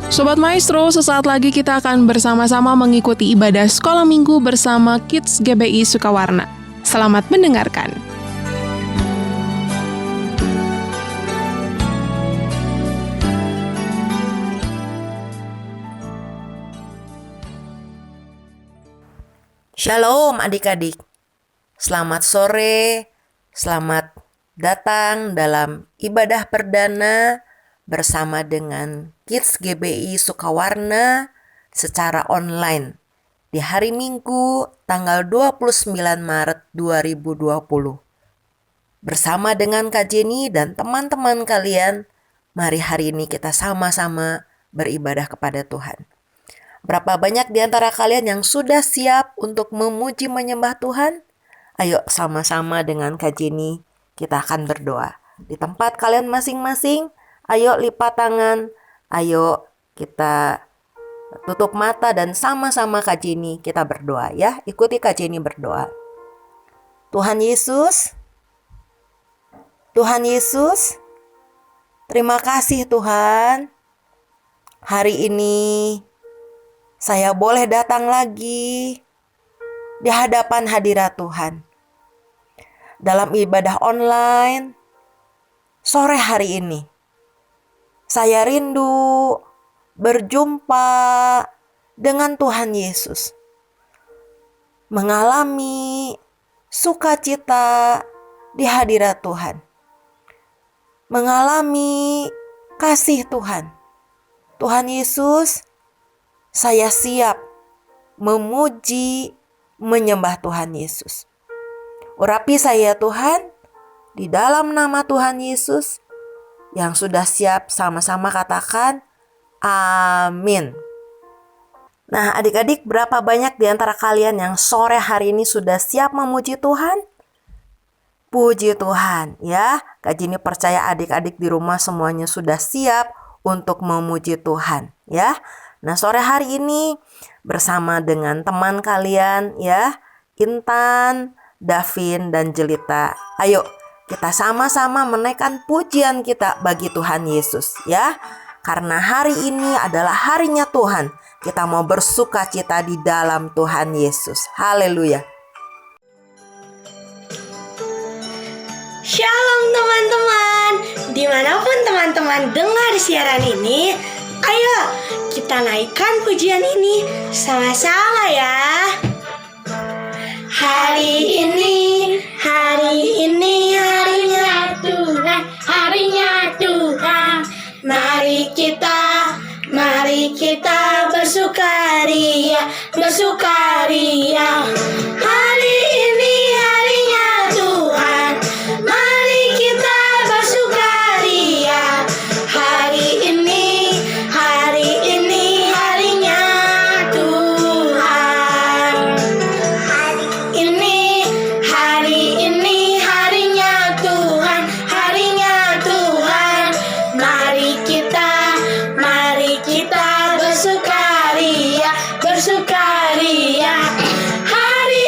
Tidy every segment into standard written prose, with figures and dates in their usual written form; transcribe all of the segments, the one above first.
Sobat Maestro, sesaat lagi kita akan bersama-sama mengikuti ibadah sekolah minggu bersama Kids GBI Sukawarna. Selamat mendengarkan. Shalom adik-adik, selamat sore, selamat datang dalam ibadah perdana bersama dengan Kids GBI Sukawarna secara online di hari Minggu tanggal 29 Maret 2020. Bersama dengan Kak Jenny dan teman-teman kalian, mari hari ini kita sama-sama beribadah kepada Tuhan. Berapa banyak di antara kalian yang sudah siap untuk memuji menyembah Tuhan? Ayo sama-sama dengan Kak Jenny kita akan berdoa. Di tempat kalian masing-masing, ayo lipat tangan, ayo kita tutup mata dan sama-sama Kak Jenny kita berdoa ya. Ikuti Kak Jenny berdoa. Tuhan Yesus, terima kasih Tuhan. Hari ini saya boleh datang lagi di hadapan hadirat Tuhan. Dalam ibadah online sore hari ini. Saya rindu berjumpa dengan Tuhan Yesus. Mengalami sukacita di hadirat Tuhan. Mengalami kasih Tuhan. Tuhan Yesus, saya siap memuji, menyembah Tuhan Yesus. Urapi saya Tuhan, di dalam nama Tuhan Yesus, yang sudah siap sama-sama katakan, amin. Nah adik-adik, berapa banyak di antara kalian yang sore hari ini sudah siap memuji Tuhan? Puji Tuhan ya. Kak Jenny percaya adik-adik di rumah semuanya sudah siap untuk memuji Tuhan ya. Nah sore hari ini bersama dengan teman kalian ya, Intan, Davin, dan Jelita. Ayo kita sama-sama menaikkan pujian kita bagi Tuhan Yesus ya. Karena hari ini adalah harinya Tuhan. Kita mau bersuka cita di dalam Tuhan Yesus. Haleluya. Shalom teman-teman. Dimanapun teman-teman dengar siaran ini, ayo kita naikkan pujian ini sama-sama ya. Hari ini harinya Tuhan, Mari kita bersukaria. Hari ini harinya Tuhan, mari kita bersukaria. Hari ini harinya Tuhan. Hari ini harinya Tuhan, Mari kita bersukaria. Hari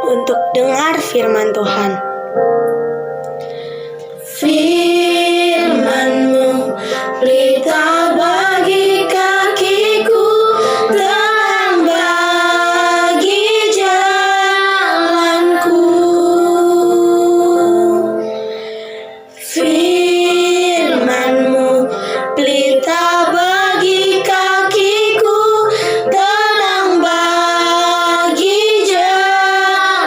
untuk dengar firman Tuhan. Firman-Mu pelita bagi kakiku, terang bagi jalanku. Firman-Mu pelita bagi kakiku, terang bagi jalanku.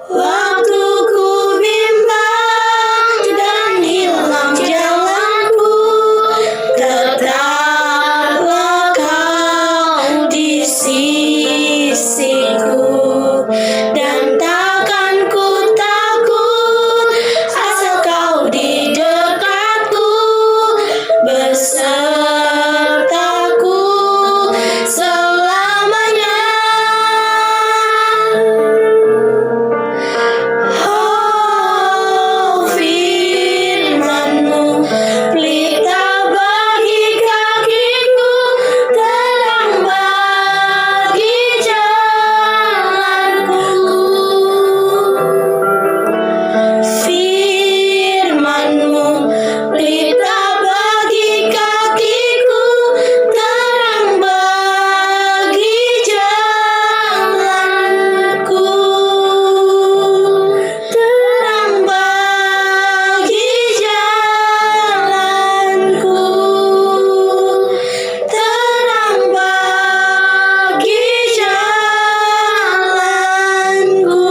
Waktu ku bimbang dan hilang jalanku, tetaplah Kau di sisiku, dan takkan ku takut asal Kau di dekatku, besertaku selamanya. Oh, firman-Mu pelita bagi kakiku, terang bagi jalanku. Firman-Mu pelita bagi kakiku, terang bagi jalanku. Terang bagi jalanku. Terang bagi jalanku.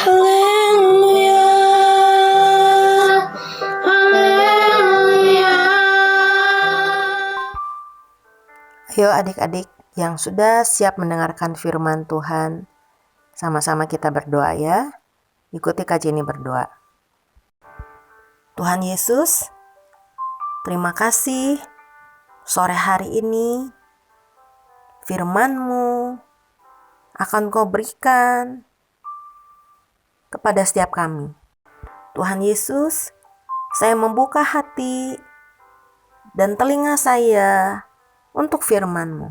Haleluya. Haleluya. Ayo adik-adik yang sudah siap mendengarkan firman Tuhan, sama-sama kita berdoa ya. Ikuti Kak Jenny berdoa. Tuhan Yesus, terima kasih sore hari ini firman-Mu akan Kau berikan kepada setiap kami. Tuhan Yesus, saya membuka hati dan telinga saya untuk firman-Mu.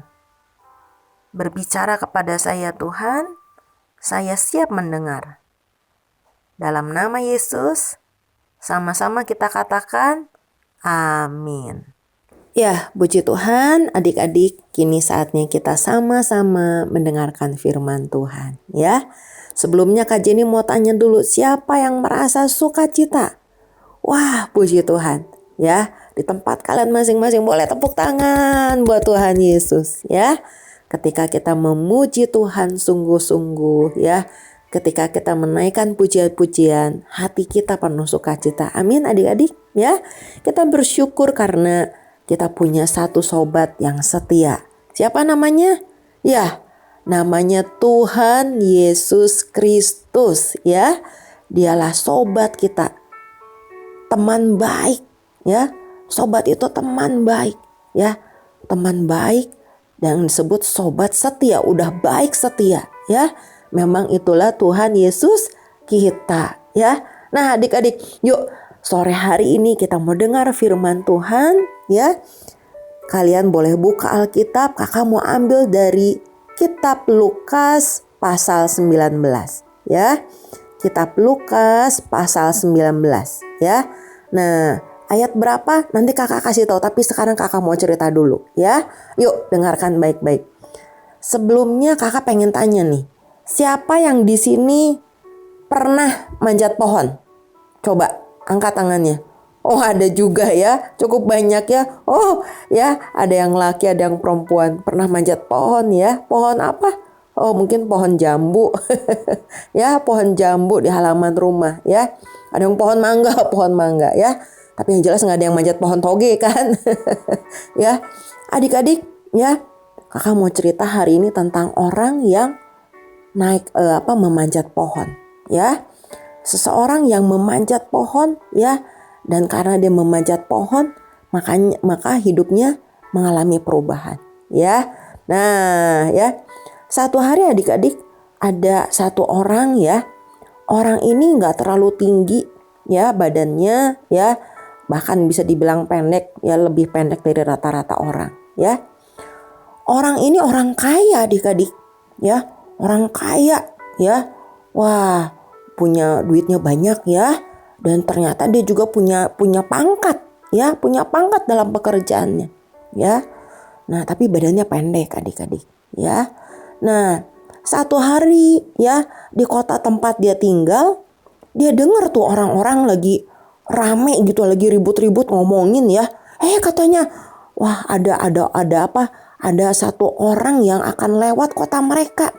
Berbicara kepada saya Tuhan, saya siap mendengar. Dalam nama Yesus, sama-sama kita katakan, amin. Ya, puji Tuhan, adik-adik, kini saatnya kita sama-sama mendengarkan firman Tuhan. Ya, sebelumnya Kak Jenny mau tanya dulu, siapa yang merasa sukacita? Wah, puji Tuhan. Ya, di tempat kalian masing-masing boleh tepuk tangan buat Tuhan Yesus. Ya, ketika kita memuji Tuhan sungguh-sungguh, ya, ketika kita menaikkan pujian-pujian, hati kita penuh sukacita. Amin adik-adik, ya. Kita bersyukur karena kita punya satu sobat yang setia. Siapa namanya? Ya, namanya Tuhan Yesus Kristus, ya. Dialah sobat kita. Teman baik, ya. Sobat itu teman baik, ya. Teman baik dan disebut sobat setia, udah baik setia, ya. Memang itulah Tuhan Yesus kita, ya. Nah, adik-adik, yuk sore hari ini kita mau dengar firman Tuhan, ya. Kalian boleh buka Alkitab, kakak mau ambil dari kitab Lukas pasal 19, ya. Kitab Lukas pasal 19, ya. Nah, ayat berapa? Nanti kakak kasih tahu, tapi sekarang kakak mau cerita dulu, ya. Yuk, dengarkan baik-baik. Sebelumnya kakak pengen tanya nih, siapa yang di sini pernah manjat pohon? Coba angkat tangannya. Oh, ada juga ya, cukup banyak ya. Oh, ya, ada yang laki, ada yang perempuan pernah manjat pohon ya. Pohon apa? Oh, mungkin pohon jambu. Ya, pohon jambu di halaman rumah ya. Ada yang pohon mangga ya. Tapi yang jelas nggak ada yang manjat pohon toge kan. Ya, adik-adik ya, kakak mau cerita hari ini tentang orang yang memanjat pohon ya. Seseorang yang memanjat pohon ya, dan karena dia memanjat pohon maka hidupnya mengalami perubahan ya. Nah ya, satu hari adik-adik ada satu orang ya. Orang ini nggak terlalu tinggi ya badannya ya. bahkan bisa dibilang pendek, ya lebih pendek dari rata-rata orang, ya. Orang ini orang kaya adik-adik, ya. Orang kaya, ya. Wah, punya duitnya banyak ya. Dan ternyata dia juga punya pangkat, ya, punya pangkat dalam pekerjaannya, ya. Nah, tapi badannya pendek adik-adik, ya. Nah, satu hari ya di kota tempat dia tinggal, dia dengar tuh orang-orang lagi rame gitu, lagi ribut-ribut ngomongin ya. Katanya, wah ada apa? Ada satu orang yang akan lewat kota mereka.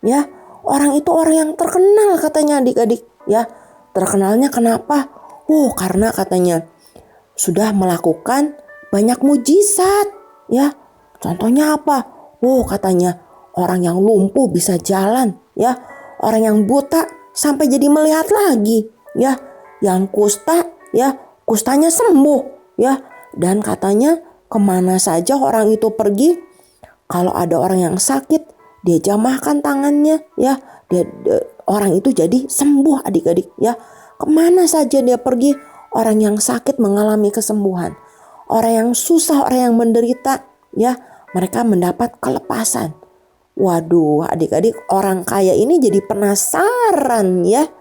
Ya, orang itu orang yang terkenal katanya adik-adik. Ya, terkenalnya kenapa? Karena katanya sudah melakukan banyak mujizat. Ya, contohnya apa? Katanya orang yang lumpuh bisa jalan. Ya, orang yang buta sampai jadi melihat lagi. Ya, yang kusta, ya kustanya sembuh. Ya, dan katanya kemana saja orang itu pergi, kalau ada orang yang sakit, dia jamahkan tangannya, ya, orang itu jadi sembuh adik-adik, ya. Kemana saja dia pergi, orang yang sakit mengalami kesembuhan, orang yang susah, orang yang menderita, ya, mereka mendapat kelepasan. Waduh, adik-adik, orang kaya ini jadi penasaran, ya.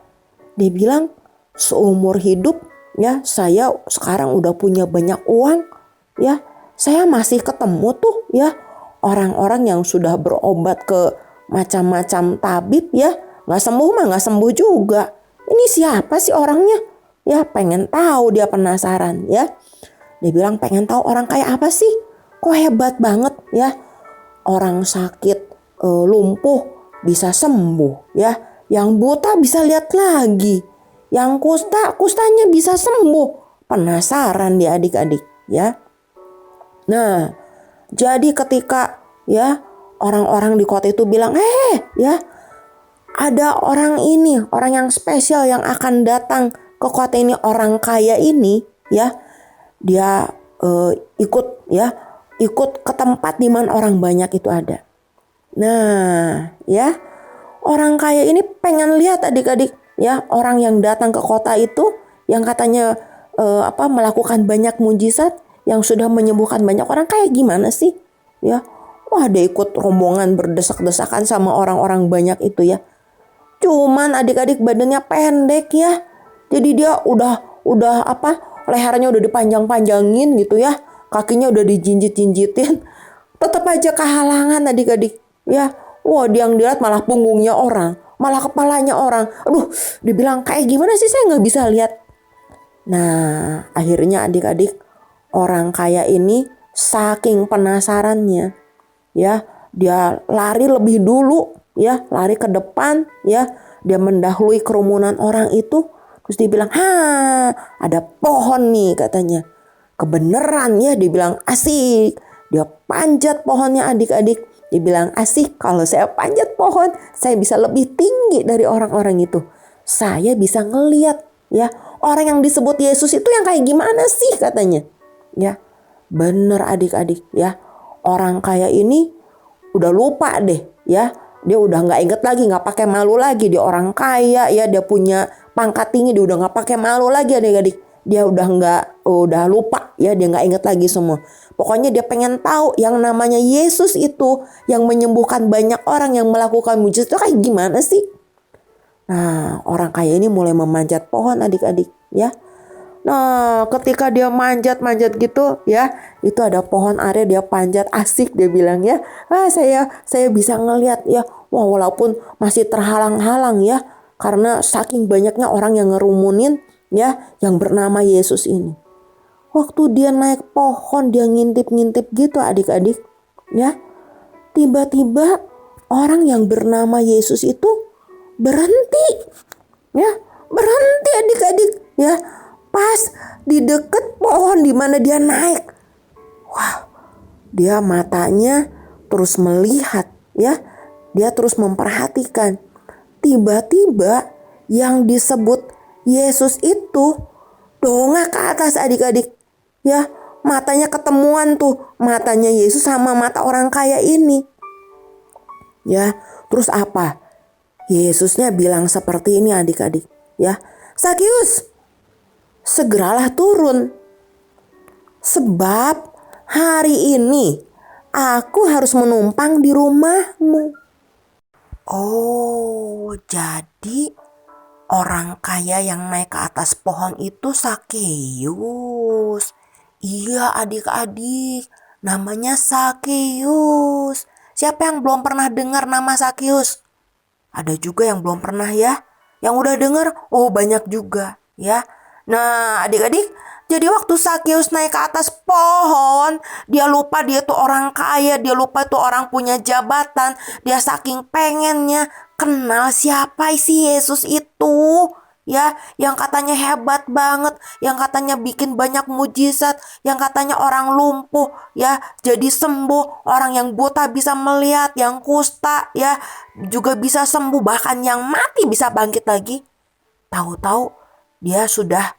Dia bilang, seumur hidup, ya, saya sekarang udah punya banyak uang, ya, saya masih ketemu tuh, ya, orang-orang yang sudah berobat ke macam-macam tabib, ya, nggak sembuh mah nggak sembuh juga. Ini siapa sih orangnya? Ya, pengen tahu, dia penasaran, ya. Dia bilang pengen tahu orang kayak apa sih? Kok hebat banget, ya. Orang sakit lumpuh bisa sembuh, ya. Yang buta bisa lihat lagi. Yang kustanya bisa sembuh. Penasaran dia adik-adik, ya. Nah, jadi ketika ya orang-orang di kota itu bilang, ya, ada orang ini, orang yang spesial yang akan datang ke kota ini, orang kaya ini, ya, dia ikut ke tempat di mana orang banyak itu ada. Nah, ya, orang kaya ini pengen lihat adik-adik, ya, orang yang datang ke kota itu yang katanya melakukan banyak mujizat, yang sudah menyembuhkan banyak orang, kayak gimana sih, ya. Wah, dia ikut rombongan berdesak-desakan sama orang-orang banyak itu, ya. Cuman adik-adik badannya pendek, ya. Jadi dia udah lehernya udah dipanjang-panjangin gitu, ya. Kakinya udah dijinjit-jinjitin. Tetap aja kehalangan adik-adik, ya. Wah, dia yang dilihat malah punggungnya orang, malah kepalanya orang. Aduh, dibilang kayak gimana sih, saya nggak bisa lihat. Nah, akhirnya adik-adik, orang kaya ini saking penasarannya, ya, dia lari lebih dulu, ya, lari ke depan, ya, dia mendahului kerumunan orang itu. Terus dia bilang, ada pohon nih katanya. Kebeneran, ya, dia bilang asik. Dia panjat pohonnya adik-adik. Dia bilang asik, kalau saya panjat pohon, saya bisa lebih tinggi dari orang-orang itu. Saya bisa ngeliat, ya, orang yang disebut Yesus itu yang kayak gimana sih katanya. Ya, bener adik-adik, ya. Orang kaya ini udah lupa deh, ya. Dia udah nggak inget lagi, nggak pakai malu lagi. Dia orang kaya, ya, dia punya pangkat tinggi, dia udah nggak pakai malu lagi adik-adik. Dia udah lupa, ya, dia nggak inget lagi semua. Pokoknya dia pengen tahu yang namanya Yesus itu, yang menyembuhkan banyak orang, yang melakukan mujizat itu kayak gimana sih. Nah, orang kaya ini mulai memanjat pohon adik-adik, ya. Nah, ketika dia manjat-manjat gitu, ya, itu ada pohon aren, dia panjat asik, dia bilang, ya, saya bisa ngelihat, ya, wah, walaupun masih terhalang-halang, ya, karena saking banyaknya orang yang ngerumunin, ya, yang bernama Yesus ini. Waktu dia naik pohon, dia ngintip-ngintip gitu adik-adik, ya, tiba-tiba orang yang bernama Yesus itu berhenti, ya, berhenti adik-adik, ya. Pas di deket pohon di mana dia naik. Wah, dia matanya terus melihat, ya. Dia terus memperhatikan. Tiba-tiba yang disebut Yesus itu dongak ke atas adik-adik. Ya, matanya ketemuan tuh. Matanya Yesus sama mata orang kaya ini. Ya, terus apa? Yesusnya bilang seperti ini adik-adik. Ya, Sakius, segeralah turun, sebab hari ini aku harus menumpang di rumahmu. Oh, jadi orang kaya yang naik ke atas pohon itu Sakeus. Iya adik-adik, namanya Sakeus. Siapa yang belum pernah dengar nama Sakeus? Ada juga yang belum pernah ya. Yang udah dengar, oh banyak juga ya. Nah adik-adik, jadi waktu Sakeus naik ke atas pohon, dia lupa dia tuh orang kaya, dia lupa tuh orang punya jabatan. Dia saking pengennya kenal siapa si Yesus itu. Ya, yang katanya hebat banget, yang katanya bikin banyak mujizat, yang katanya orang lumpuh ya jadi sembuh, orang yang buta bisa melihat, yang kusta ya juga bisa sembuh, bahkan yang mati bisa bangkit lagi. Tahu-tahu dia sudah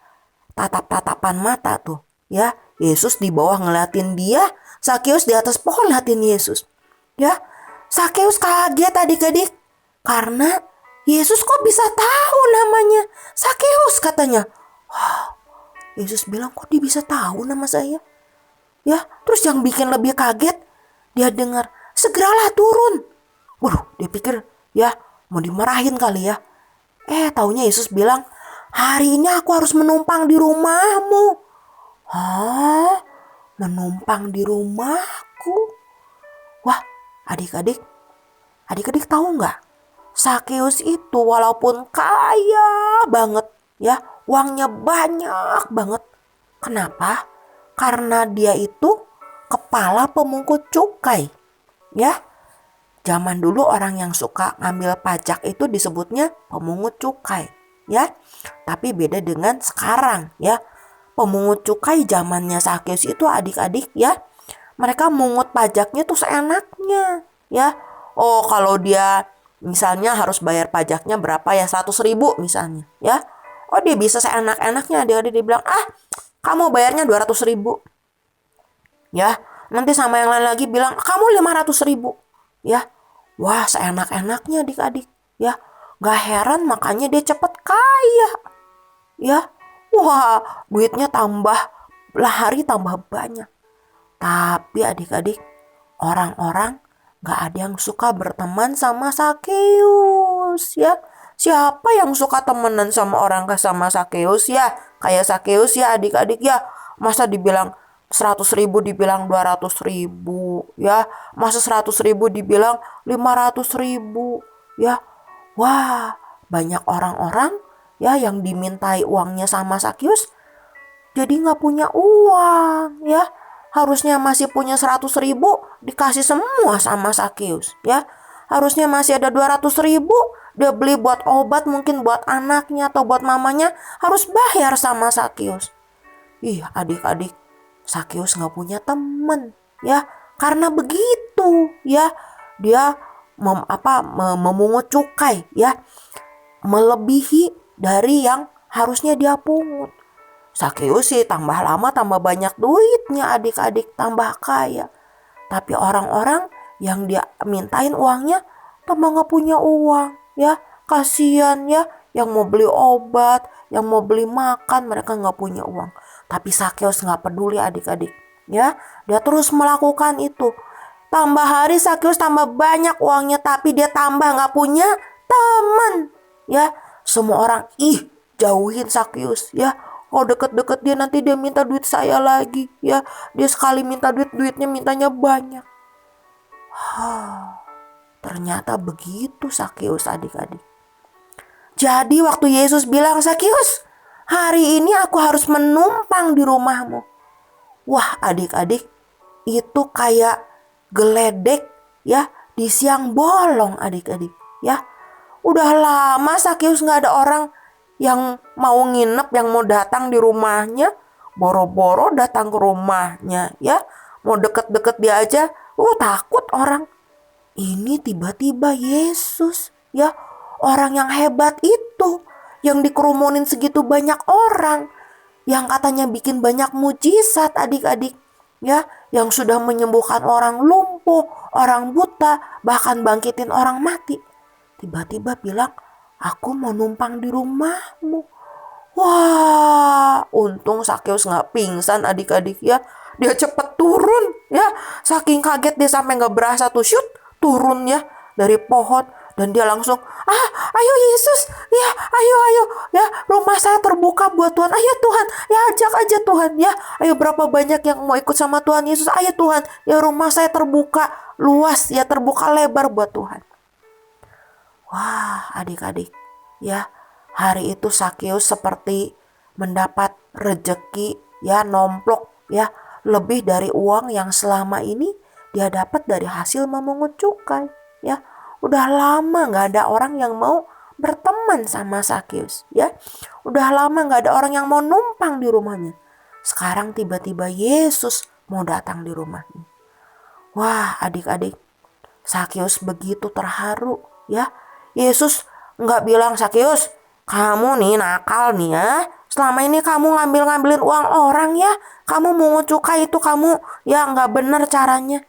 tatap-tatapan mata tuh ya. Yesus di bawah ngeliatin dia, Sakeus di atas pohon ngeliatin Yesus. Ya, Sakeus kaget adik-adik karena Yesus kok bisa tahu namanya Sakeus katanya. Wah, Yesus bilang kok dia bisa tahu nama saya? Ya, terus yang bikin lebih kaget, dia dengar, segeralah turun. Waduh, dia pikir ya mau dimarahin kali ya. Taunya Yesus bilang, hari ini aku harus menumpang di rumahmu. Hah? Menumpang di rumahku? Wah, adik-adik tahu nggak? Sakeus itu walaupun kaya banget ya, uangnya banyak banget. Kenapa? Karena dia itu kepala pemungut cukai. Ya, zaman dulu orang yang suka ngambil pajak itu disebutnya pemungut cukai. Ya, tapi beda dengan sekarang ya. Pemungut cukai zamannya Sakeus itu adik-adik ya, mereka mungut pajaknya tuh seenaknya ya. Oh, kalau dia misalnya harus bayar pajaknya berapa ya, 100.000 misalnya ya. Oh, dia bisa seenak-enaknya, dia bilang, kamu bayarnya 200.000 ya. Nanti sama yang lain lagi bilang, kamu 500.000 ya. Wah, seenak-enaknya adik-adik ya. Gak heran makanya dia cepet kaya ya. Wah, duitnya tambah hari tambah banyak. Tapi adik-adik, orang-orang gak ada yang suka berteman sama Sakeus ya. Siapa yang suka temenan sama orang sama Sakeus ya? Kayak Sakeus ya adik-adik ya. Masa dibilang 100.000 dibilang 200.000 ya. Masa 100.000 dibilang 500.000 ya. Wah, banyak orang-orang ya yang dimintai uangnya sama Sakeus jadi gak punya uang ya. Harusnya masih punya 100.000 dikasih semua sama Sakeus ya. Harusnya masih ada 200.000 dia beli buat obat, mungkin buat anaknya atau buat mamanya, harus bayar sama Sakeus. Ih adik-adik, Sakeus gak punya temen ya. Karena begitu ya, dia memungut cukai ya, melebihi dari yang harusnya dia pungut. Sakeus sih tambah lama tambah banyak duitnya adik-adik, tambah kaya. Tapi orang-orang yang dia mintain uangnya tambah gak punya uang ya. Kasian ya, yang mau beli obat, yang mau beli makan, mereka gak punya uang. Tapi Sakeus gak peduli adik-adik ya. Dia terus melakukan itu. Tambah hari Sakeus tambah banyak uangnya, tapi dia tambah gak punya teman ya. Semua orang jauhin Sakeus ya. Kalau deket-deket dia nanti dia minta duit saya lagi ya. Dia sekali minta duitnya mintanya banyak. Ternyata begitu Sakeus adik-adik. Jadi waktu Yesus bilang, Sakeus, hari ini aku harus menumpang di rumahmu. Wah adik-adik, itu kayak geledek ya di siang bolong adik-adik ya. Udah lama Sakeus gak ada orang yang mau nginep, yang mau datang di rumahnya. Boro-boro datang ke rumahnya ya. Mau deket-deket dia aja, takut orang. Ini tiba-tiba Yesus ya, orang yang hebat itu, yang dikerumunin segitu banyak orang, yang katanya bikin banyak mujizat adik-adik ya, yang sudah menyembuhkan orang lumpuh, orang buta, bahkan bangkitin orang mati. Tiba-tiba bilang, aku mau numpang di rumahmu. Wah, untung Sakeus nggak pingsan adik-adik ya. Dia cepet turun ya. Saking kaget dia sampai nggak berasa tuh shoot turun ya dari pohon. Dan dia langsung, ayo Yesus, ya ayo ya, rumah saya terbuka buat Tuhan. Ayo Tuhan, ya ajak aja Tuhan ya. Ayo, berapa banyak yang mau ikut sama Tuhan Yesus. Ayo Tuhan, ya rumah saya terbuka luas ya, terbuka lebar buat Tuhan. Wah, adik-adik ya, hari itu Sakeus seperti mendapat rejeki ya, nomplok ya, lebih dari uang yang selama ini dia dapat dari hasil memungut cukai ya. Udah lama gak ada orang yang mau berteman sama Sakeus ya. Udah lama gak ada orang yang mau numpang di rumahnya. Sekarang tiba-tiba Yesus mau datang di rumahnya. Wah, adik-adik, Sakeus begitu terharu ya. Yesus gak bilang, Sakeus, kamu nih nakal nih ya. Selama ini kamu ngambilin uang orang ya. Kamu mungut cukai itu kamu ya gak benar caranya.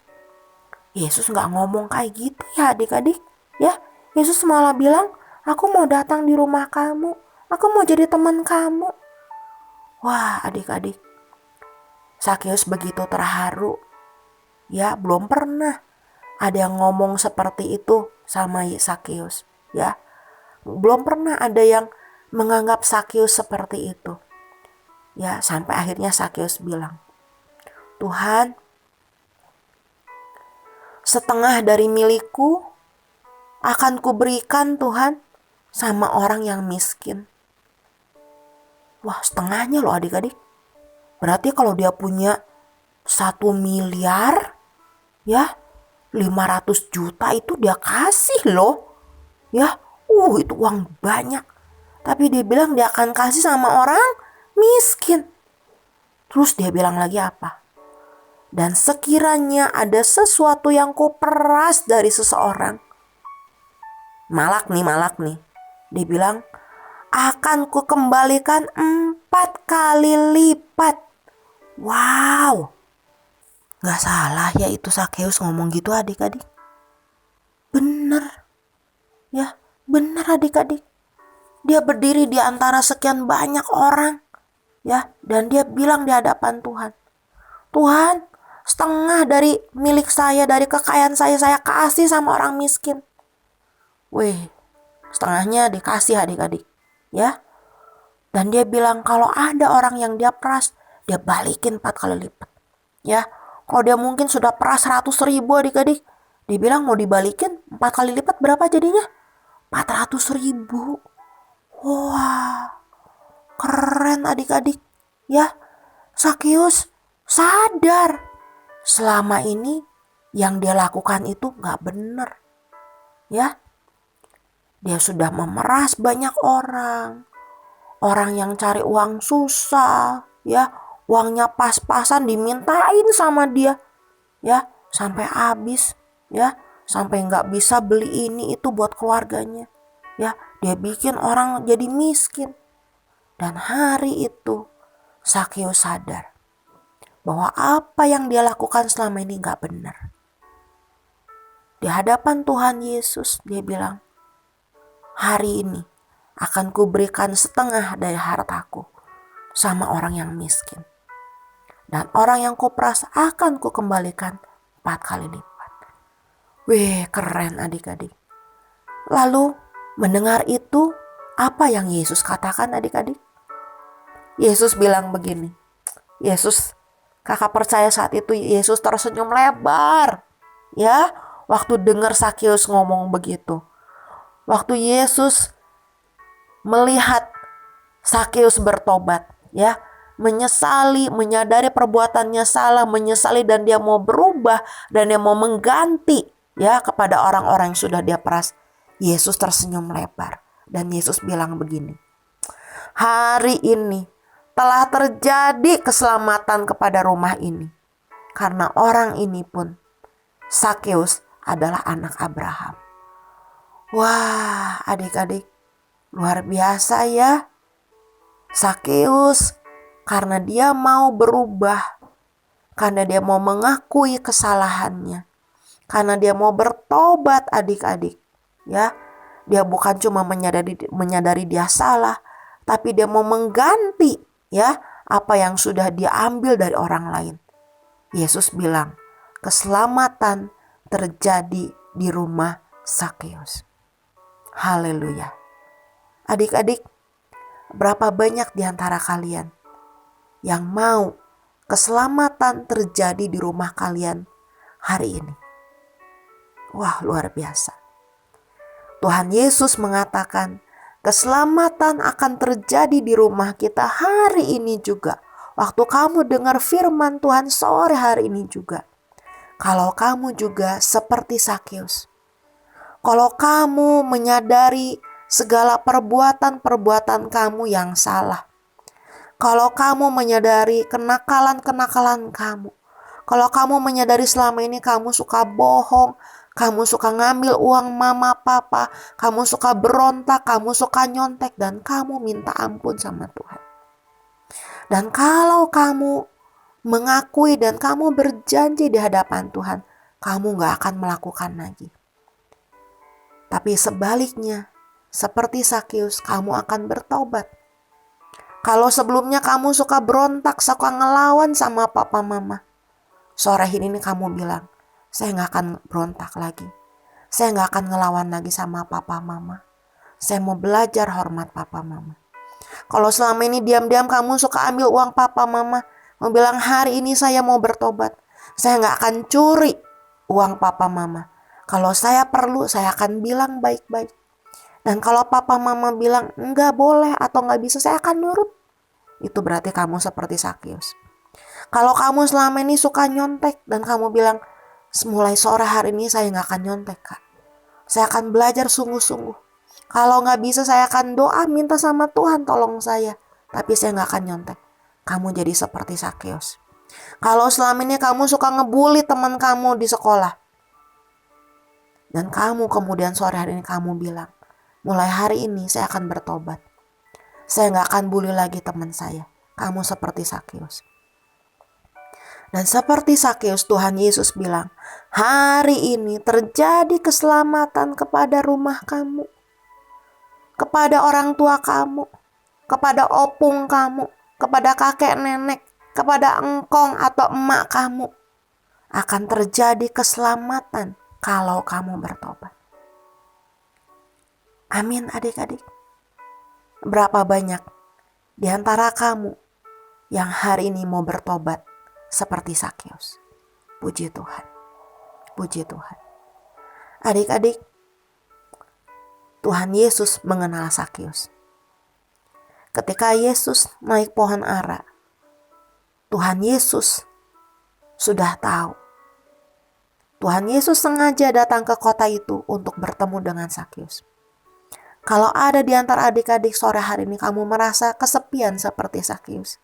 Yesus gak ngomong kayak gitu ya adik-adik ya. Yesus malah bilang, aku mau datang di rumah kamu. Aku mau jadi teman kamu. Wah, adik-adik, Sakeus begitu terharu ya. Belum pernah ada yang ngomong seperti itu sama Sakeus ya. Belum pernah ada yang menganggap Sakeus seperti itu ya. Sampai akhirnya Sakeus bilang, Tuhan, setengah dari milikku akan kuberikan Tuhan sama orang yang miskin. Wah, setengahnya loh adik-adik. Berarti kalau dia punya 1 miliar ya, 500 juta itu dia kasih loh ya. Itu uang banyak. Tapi dia bilang dia akan kasih sama orang miskin. Terus dia bilang lagi apa? Dan sekiranya ada sesuatu yang kuperas dari seseorang. Malak nih. Dia bilang, akan kukembalikan 4 kali lipat. Wow. Gak salah ya itu Sakeus ngomong gitu adik-adik. Bener. Ya, bener adik-adik. Dia berdiri di antara sekian banyak orang. Ya, dan dia bilang di hadapan Tuhan. Tuhan, setengah dari milik saya, dari kekayaan saya kasih sama orang miskin. Setengahnya dikasih adik-adik ya. Dan dia bilang kalau ada orang yang dia peras, dia balikin 4 kali lipat ya. Kalau dia mungkin sudah peras 100.000 adik-adik, dia bilang mau dibalikin 4 kali lipat, berapa jadinya? 400.000. Wah, keren adik-adik ya. Sakeus sadar selama ini yang dia lakukan itu gak benar ya. Dia sudah memeras banyak orang. Orang yang cari uang susah ya. Uangnya pas-pasan dimintain sama dia ya. Sampai habis ya. Sampai gak bisa beli ini itu buat keluarganya ya. Dia bikin orang jadi miskin. Dan hari itu Sakeus sadar bahwa apa yang dia lakukan selama ini gak benar. Di hadapan Tuhan Yesus dia bilang, hari ini akan kuberikan setengah dari hartaku sama orang yang miskin. Dan orang yang kuperas akan kukembalikan 4 kali lipat. Keren adik-adik. Lalu mendengar itu, apa yang Yesus katakan adik-adik? Yesus bilang begini. Kakak percaya saat itu Yesus tersenyum lebar ya, waktu dengar Sakeus ngomong begitu. Waktu Yesus melihat Sakeus bertobat ya, menyadari perbuatannya salah, menyesali dan dia mau berubah dan dia mau mengganti ya kepada orang-orang yang sudah dia peras. Yesus tersenyum lebar dan Yesus bilang begini, hari ini telah terjadi keselamatan kepada rumah ini, karena orang ini pun, Sakeus, adalah anak Abraham. Wah, adik-adik, luar biasa ya. Sakeus, karena dia mau berubah, karena dia mau mengakui kesalahannya, karena dia mau bertobat adik-adik. Ya, dia bukan cuma menyadari dia salah, tapi dia mau mengganti ya apa yang sudah dia ambil dari orang lain. Yesus bilang, keselamatan terjadi di rumah Sakeus. Haleluya. Adik-adik, berapa banyak di antara kalian yang mau keselamatan terjadi di rumah kalian hari ini? Wah, luar biasa. Tuhan Yesus mengatakan, keselamatan akan terjadi di rumah kita hari ini juga. Waktu kamu dengar firman Tuhan sore hari ini juga. Kalau kamu juga seperti Sakeus. Kalau kamu menyadari segala perbuatan-perbuatan kamu yang salah. Kalau kamu menyadari kenakalan-kenakalan kamu. Kalau kamu menyadari selama ini kamu suka bohong, kamu suka ngambil uang mama papa, kamu suka berontak, kamu suka nyontek, dan kamu minta ampun sama Tuhan. Dan kalau kamu mengakui dan kamu berjanji di hadapan Tuhan, kamu gak akan melakukan lagi. Tapi sebaliknya, seperti Sakeus, kamu akan bertobat. Kalau sebelumnya kamu suka berontak, suka ngelawan sama papa mama, sore ini kamu bilang, saya gak akan berontak lagi. Saya gak akan ngelawan lagi sama papa mama. Saya mau belajar hormat papa mama. Kalau selama ini diam-diam kamu suka ambil uang papa mama, mau bilang hari ini saya mau bertobat. Saya gak akan curi uang papa mama. Kalau saya perlu, saya akan bilang baik-baik. Dan kalau papa mama bilang enggak boleh atau enggak bisa, saya akan nurut. Itu berarti kamu seperti Sakeus. Kalau kamu selama ini suka nyontek dan kamu bilang, mulai sore hari ini saya enggak akan nyontek, Kak. Saya akan belajar sungguh-sungguh. Kalau enggak bisa saya akan doa minta sama Tuhan tolong saya. Tapi saya enggak akan nyontek. Kamu jadi seperti Sakeus. Kalau selama ini kamu suka ngebully teman kamu di sekolah. Dan kamu kemudian sore hari ini kamu bilang, mulai hari ini saya akan bertobat. Saya gak akan bully lagi teman saya. Kamu seperti Sakeus. Dan seperti Sakeus, Tuhan Yesus bilang, hari ini terjadi keselamatan kepada rumah kamu. Kepada orang tua kamu. Kepada opung kamu. Kepada kakek nenek. Kepada engkong atau emak kamu. Akan terjadi keselamatan kalau kamu bertobat. Amin adik-adik. Berapa banyak di antara kamu yang hari ini mau bertobat seperti Sakeus? Puji Tuhan. Puji Tuhan. Adik-adik, Tuhan Yesus mengenal Sakeus. Ketika Yesus naik pohon ara, Tuhan Yesus sudah tahu. Tuhan Yesus sengaja datang ke kota itu untuk bertemu dengan Sakeus. Kalau ada di antara adik-adik sore hari ini kamu merasa kesepian seperti Sakeus.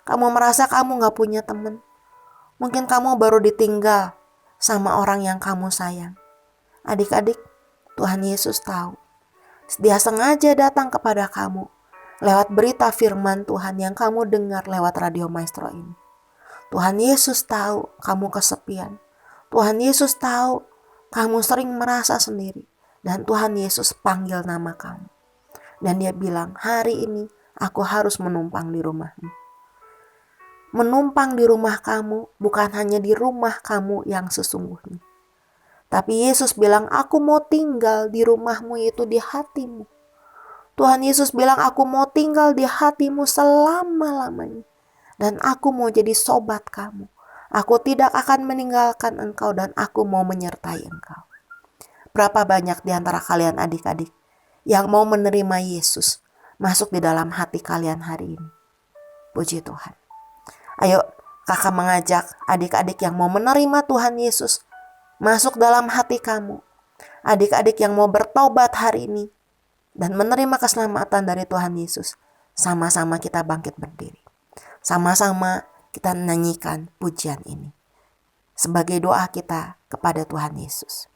Kamu merasa kamu gak punya teman. Mungkin kamu baru ditinggal sama orang yang kamu sayang. Adik-adik, Tuhan Yesus tahu. Dia sengaja datang kepada kamu lewat berita firman Tuhan yang kamu dengar lewat Radio Maestro ini. Tuhan Yesus tahu kamu kesepian. Tuhan Yesus tahu kamu sering merasa sendiri. Dan Tuhan Yesus panggil nama kamu. Dan dia bilang, hari ini aku harus menumpang di rumahmu. Menumpang di rumah kamu bukan hanya di rumah kamu yang sesungguhnya. Tapi Yesus bilang, aku mau tinggal di rumahmu, yaitu di hatimu. Tuhan Yesus bilang, aku mau tinggal di hatimu selama-lamanya. Dan aku mau jadi sobat kamu. Aku tidak akan meninggalkan engkau dan aku mau menyertai engkau. Berapa banyak di antara kalian adik-adik yang mau menerima Yesus masuk di dalam hati kalian hari ini? Puji Tuhan. Ayo kakak mengajak adik-adik yang mau menerima Tuhan Yesus masuk dalam hati kamu. Adik-adik yang mau bertobat hari ini dan menerima keselamatan dari Tuhan Yesus. Sama-sama kita bangkit berdiri. Sama-sama kita nyanyikan pujian ini. Sebagai doa kita kepada Tuhan Yesus.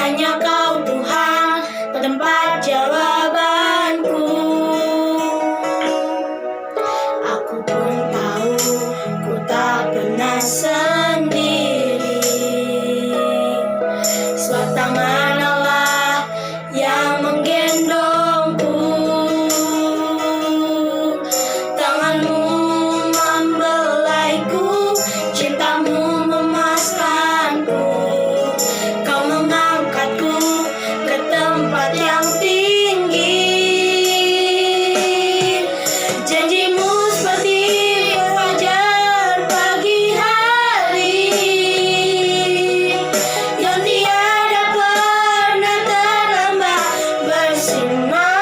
hanya Kau Tuhan tempat jawabanku. Aku pun tahu ku tak pernah sendiri, sebab tangan Allah yang menggendongku. Tanganmu membelaiku, cintamu memuaskanku. Kau mengangkatku ke tempat yang tinggi. Janjimu seperti fajar pagi hari, yang tiada pernah terlambat bersinar.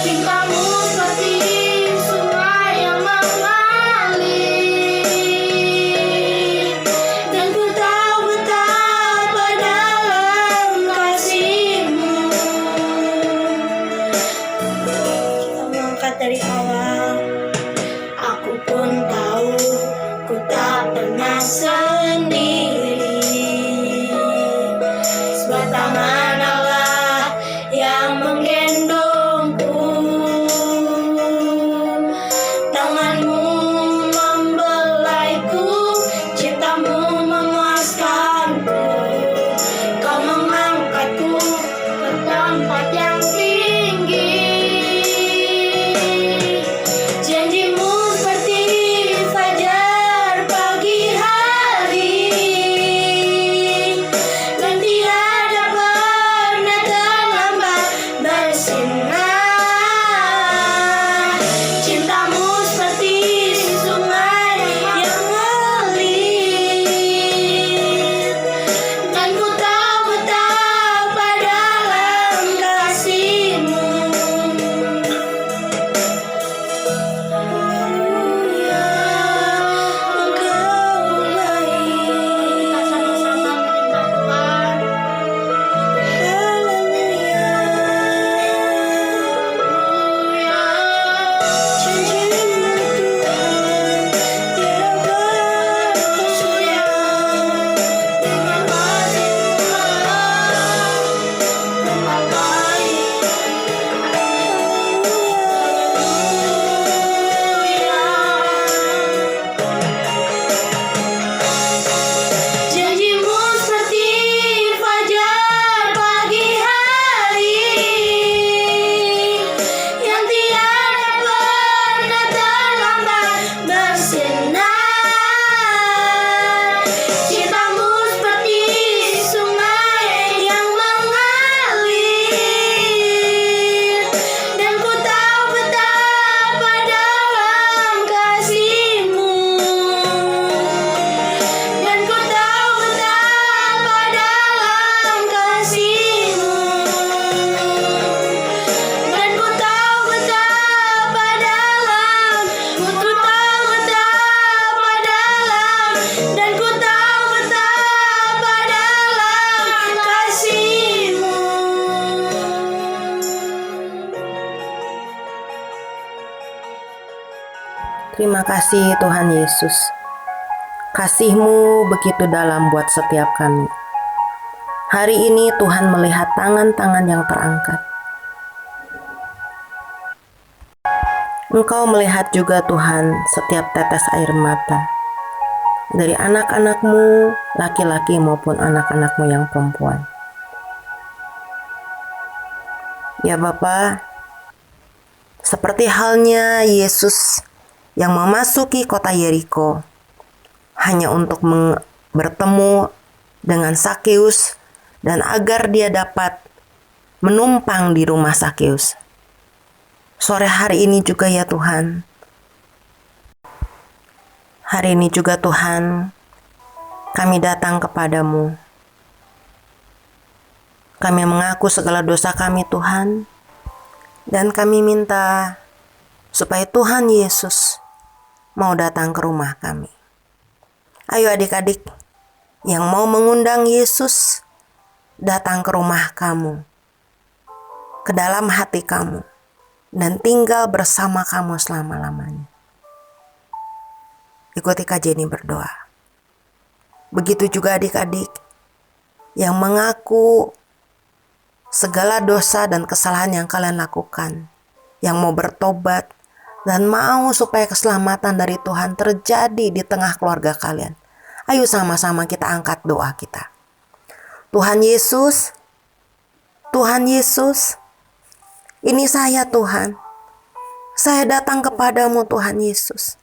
Cintamu seperti sungai yang mengalir, dan ku tahu betapa dalam kasih-Mu. Kita mengangkat dari awal. Aku pun tahu ku tak pernah sendiri, sebab tangan Allah yang menggendongku. Tanganmu membelaiku, cintamu memuaskanku. Kau mengangkatku ke tempat yang tinggi. Janjimu seperti fajar pagi hari, dan tiada pernah terlambat bersinar. Cintamu seperti sungai yang mengalir, dan ku tahu betapa dalam kasih-Mu. Haleluya, Engkau baik. Kita sama-sama menyembah Tuhan. Haleluya, janji-Mu Tuhan tiada bersudah, dengan kasih-Mu tempat baik. Janjimu seperti fajar pagi hari, yang tiada pernah terlambat bersinar. Cintamu seperti sungai yang mengalir, dan ku tahu betapa dalam kasih-Mu. Dan ku tahu betapa dalam kasih-Mu. Dan ku tahu betapa dalam, ku tahu betapa dalam, dan ku tahu betapa dalam kasih-Mu. Terima kasih Tuhan Yesus. Kasih-Mu begitu dalam buat setiap kami. Hari ini Tuhan melihat tangan-tangan yang terangkat. Engkau melihat juga Tuhan setiap tetes air mata dari anak-anak-Mu, laki-laki maupun anak-anak-Mu yang perempuan. Ya Bapa, seperti halnya Yesus yang memasuki kota Yeriko hanya untuk bertemu dengan Sakeus dan agar dia dapat menumpang di rumah Sakeus. Sore hari ini juga ya Tuhan, hari ini juga Tuhan, kami datang kepadamu. Kami mengaku segala dosa kami Tuhan, dan kami minta supaya Tuhan Yesus mau datang ke rumah kami. Ayo adik-adik yang mau mengundang Yesus datang ke rumah kamu, ke dalam hati kamu, dan tinggal bersama kamu selama-lamanya. Ikuti Kak Jenny berdoa. Begitu juga adik-adik yang mengaku segala dosa dan kesalahan yang kalian lakukan, yang mau bertobat dan mau supaya keselamatan dari Tuhan terjadi di tengah keluarga kalian. Ayo sama-sama kita angkat doa kita. Tuhan Yesus, Tuhan Yesus, ini saya Tuhan. Saya datang kepadamu Tuhan Yesus.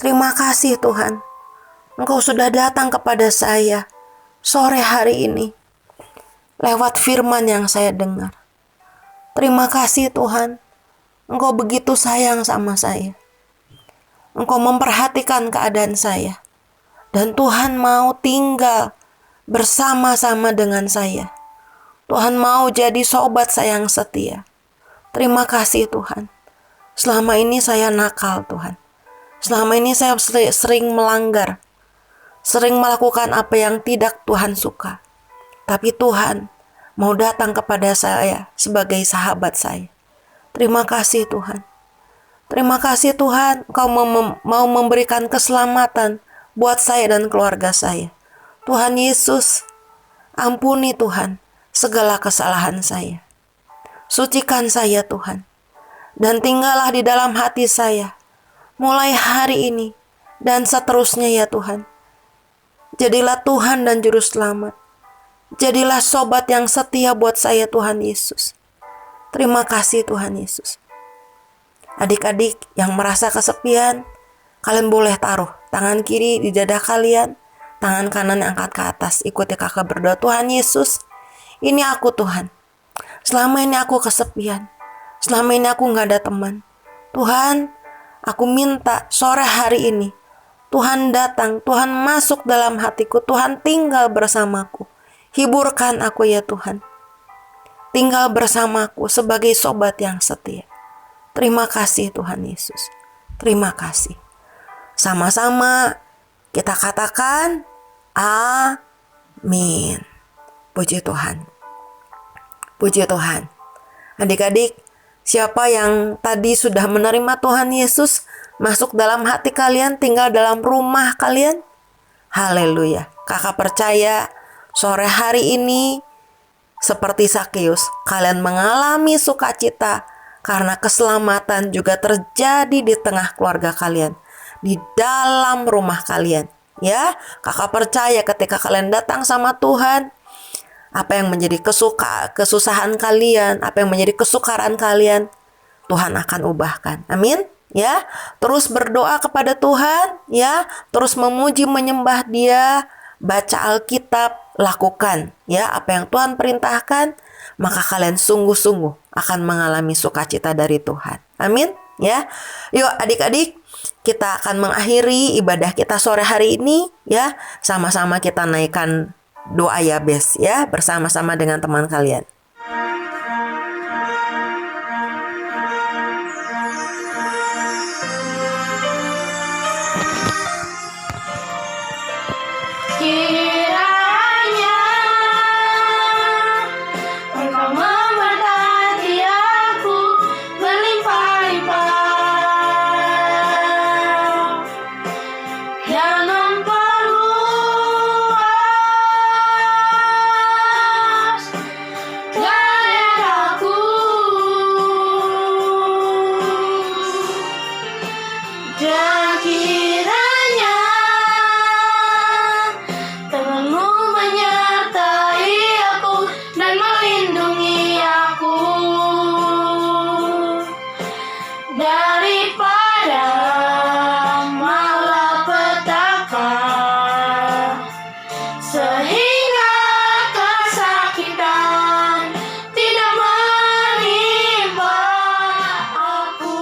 Terima kasih Tuhan. Engkau sudah datang kepada saya sore hari ini lewat firman yang saya dengar. Terima kasih Tuhan. Engkau begitu sayang sama saya. Engkau memperhatikan keadaan saya. Dan Tuhan mau tinggal bersama-sama dengan saya. Tuhan mau jadi sobat saya yang setia. Terima kasih Tuhan. Selama ini saya nakal Tuhan. Selama ini saya sering melanggar. Sering melakukan apa yang tidak Tuhan suka. Tapi Tuhan mau datang kepada saya sebagai sahabat saya. Terima kasih Tuhan. Terima kasih Tuhan, Engkau mau memberikan keselamatan buat saya dan keluarga saya. Tuhan Yesus, ampuni Tuhan segala kesalahan saya. Sucikan saya Tuhan. Dan tinggallah di dalam hati saya. Mulai hari ini dan seterusnya ya Tuhan. Jadilah Tuhan dan Juru Selamat. Jadilah sobat yang setia buat saya Tuhan Yesus. Terima kasih Tuhan Yesus. Adik-adik yang merasa kesepian, kalian boleh taruh tangan kiri di dada kalian, tangan kanan angkat ke atas. Ikuti kakak berdoa, Tuhan Yesus, ini aku Tuhan. Selama ini aku kesepian. Selama ini aku gak ada teman. Tuhan, aku minta sore hari ini Tuhan datang, Tuhan masuk dalam hatiku, Tuhan tinggal bersamaku. Hiburkan aku ya Tuhan. Tinggal bersamaku sebagai sobat yang setia. Terima kasih Tuhan Yesus. Terima kasih. Sama-sama kita katakan amin. Puji Tuhan. Puji Tuhan. Adik-adik, siapa yang tadi sudah menerima Tuhan Yesus masuk dalam hati kalian, tinggal dalam rumah kalian? Haleluya. Kakak percaya sore hari ini seperti Sakeus, kalian mengalami sukacita karena keselamatan juga terjadi di tengah keluarga kalian, di dalam rumah kalian. Ya, kakak percaya ketika kalian datang sama Tuhan, apa yang menjadi kesusahan kalian, apa yang menjadi kesukaran kalian, Tuhan akan ubahkan. Amin. Ya, terus berdoa kepada Tuhan, ya, terus memuji menyembah Dia, baca Alkitab, lakukan ya apa yang Tuhan perintahkan, maka kalian sungguh-sungguh akan mengalami sukacita dari Tuhan. Amin. Ya. Yuk adik-adik, kita akan mengakhiri ibadah kita sore hari ini ya. Sama-sama kita naikkan doa Yabes ya bersama-sama dengan teman kalian. Kiranya Engkau memberkati aku berlimpah-limpah dan memperluas daerahku, dan kiranya Tanganmu menyertai aku dan melindungi aku daripada malapetaka, sehingga kesakitan tidak menimpa aku.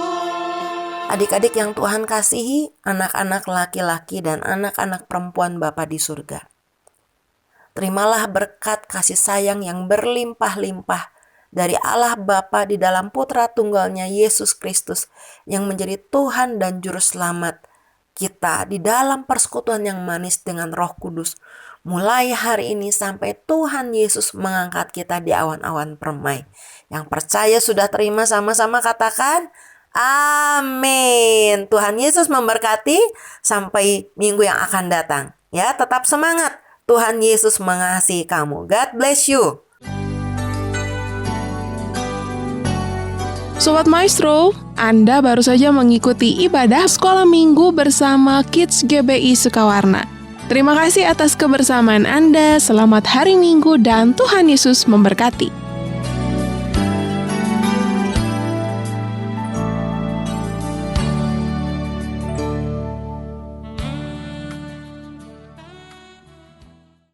Adik-adik yang Tuhan kasihi, anak-anak laki-laki dan anak-anak perempuan Bapa di surga. Terimalah berkat kasih sayang yang berlimpah-limpah dari Allah Bapa di dalam Putra Tunggalnya Yesus Kristus yang menjadi Tuhan dan Juru Selamat kita di dalam persekutuan yang manis dengan Roh Kudus. Mulai hari ini sampai Tuhan Yesus mengangkat kita di awan-awan permai. Yang percaya sudah terima sama-sama katakan amin. Tuhan Yesus memberkati sampai minggu yang akan datang. Ya, tetap semangat. Tuhan Yesus mengasihi kamu. God bless you. Sobat Maestro, Anda baru saja mengikuti ibadah sekolah minggu bersama Kids GBI Sukawarna. Terima kasih atas kebersamaan Anda, selamat hari Minggu dan Tuhan Yesus memberkati.